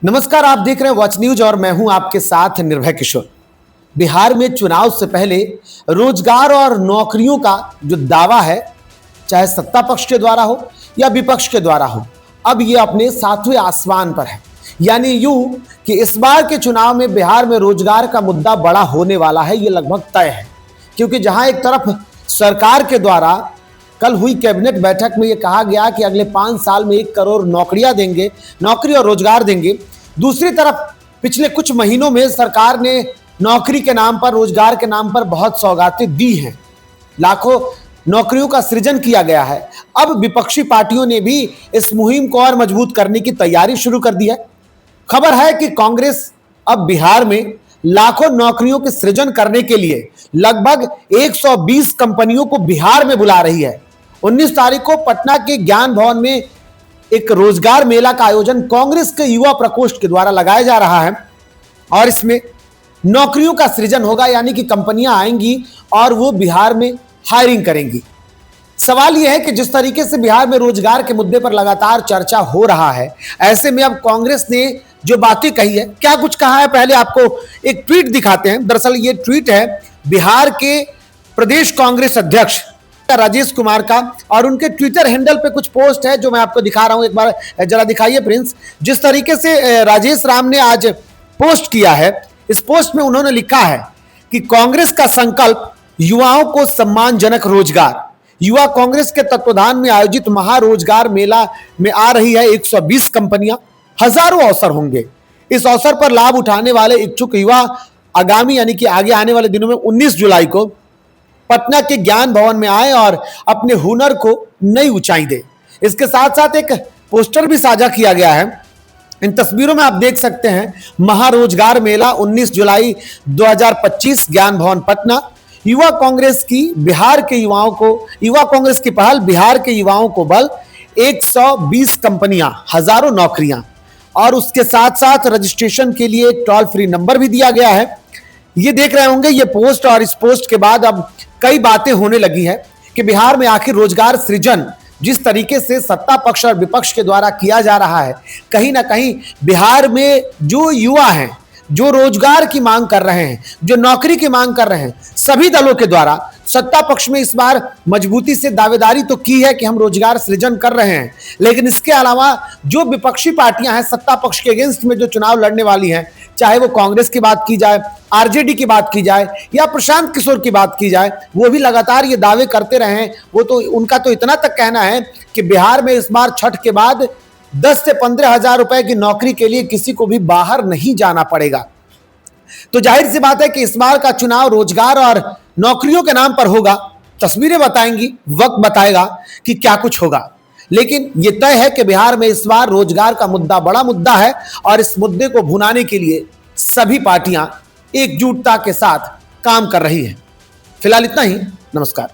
नमस्कार, आप देख रहे हैं वॉच न्यूज और मैं हूं आपके साथ निर्भय किशोर। बिहार में चुनाव से पहले रोजगार और नौकरियों का जो दावा है, चाहे सत्ता पक्ष के द्वारा हो या विपक्ष के द्वारा हो, अब ये अपने सातवें आसमान पर है। यानी यूं कि इस बार के चुनाव में बिहार में रोजगार का मुद्दा बड़ा होने वाला है, ये लगभग तय है। क्योंकि जहां एक तरफ सरकार के द्वारा कल हुई कैबिनेट बैठक में यह कहा गया कि अगले 5 साल में 1 करोड़ नौकरियां देंगे, नौकरी और रोजगार देंगे। दूसरी तरफ पिछले कुछ महीनों में सरकार ने नौकरी के नाम पर, रोजगार के नाम पर बहुत सौगातें दी हैं। लाखों नौकरियों का सृजन किया गया है। अब विपक्षी पार्टियों ने भी इस मुहिम को और मजबूत करने की तैयारी शुरू कर दी है। खबर है कि कांग्रेस अब बिहार में लाखों नौकरियों के सृजन करने के लिए लगभग 120 कंपनियों को बिहार में बुला रही है। 19 तारीख को पटना के ज्ञान भवन में एक रोजगार मेला का आयोजन कांग्रेस के युवा प्रकोष्ठ के द्वारा लगाया जा रहा है और इसमें नौकरियों का सृजन होगा। यानी कि कंपनियां आएंगी और वो बिहार में हायरिंग करेंगी। सवाल यह है कि जिस तरीके से बिहार में रोजगार के मुद्दे पर लगातार चर्चा हो रहा है, ऐसे में अब कांग्रेस ने जो बातें कही है, क्या कुछ कहा है, पहले आपको एक ट्वीट दिखाते हैं। दरअसल ये ट्वीट है बिहार के प्रदेश कांग्रेस अध्यक्ष राजेश कुमार का और उनके ट्विटर हैंडल पे कुछ पोस्ट है जो मैं आपको दिखा रहा हूं। एक बार जरा दिखाइए प्रिंस। जिस तरीके से राजेश राम ने आज पोस्ट किया है, इस पोस्ट में उन्होंने लिखा है कि कांग्रेस का संकल्प युवाओं को सम्मानजनक रोजगार। युवा कांग्रेस के तत्वाधान में आयोजित महारोजगार मेला में आ रही है 120 कंपनियां, हजारों अवसर होंगे। इस अवसर पर लाभ उठाने वाले इच्छुक युवा आगामी यानी कि आगे आने वाले दिनों में 19 जुलाई को पटना के ज्ञान भवन में आए और अपने हुनर को नई ऊंचाई दे। इसके साथ साथ एक पोस्टर भी साझा किया गया है। इन तस्वीरों में आप देख सकते हैं महारोजगार मेला 19 जुलाई 2025 ज्ञान भवन पटना। युवा कांग्रेस की बिहार के युवाओं को, युवा कांग्रेस की पहल बिहार के युवाओं को बल, 120 कंपनियां, हजारों नौकरियां और उसके साथ साथ रजिस्ट्रेशन के लिए टोल फ्री नंबर भी दिया गया है। ये देख रहे होंगे ये पोस्ट, और इस पोस्ट के बाद अब कई बातें होने लगी है कि बिहार में आखिर रोजगार सृजन जिस तरीके से सत्ता पक्ष और विपक्ष के द्वारा किया जा रहा है, कहीं ना कहीं बिहार में जो युवा हैं, जो रोजगार की मांग कर रहे हैं, जो नौकरी की मांग कर रहे हैं, सभी दलों के द्वारा सत्ता पक्ष में इस बार मजबूती से दावेदारी तो की है कि हम रोजगार सृजन कर रहे हैं, लेकिन इसके अलावा जो विपक्षी पार्टियां हैं सत्ता पक्ष के अगेंस्ट में जो चुनाव लड़ने वाली हैं, चाहे वो कांग्रेस की बात की जाए, आरजेडी की बात की जाए या प्रशांत किशोर की बात की जाए, वो भी लगातार ये दावे करते रहे हैं। वो तो उनका तो इतना तक कहना है कि बिहार में इस बार छठ के बाद 10 से 15 हजार रुपए की नौकरी के लिए किसी को भी बाहर नहीं जाना पड़ेगा। तो जाहिर सी बात है कि इस बार का चुनाव रोजगार और नौकरियों के नाम पर होगा। तस्वीरें बताएंगी, वक्त बताएगा कि क्या कुछ होगा, लेकिन यह तय है कि बिहार में इस बार रोजगार का मुद्दा बड़ा मुद्दा है और इस मुद्दे को भुनाने के लिए सभी पार्टियां एकजुटता के साथ काम कर रही हैं। फिलहाल इतना ही। नमस्कार।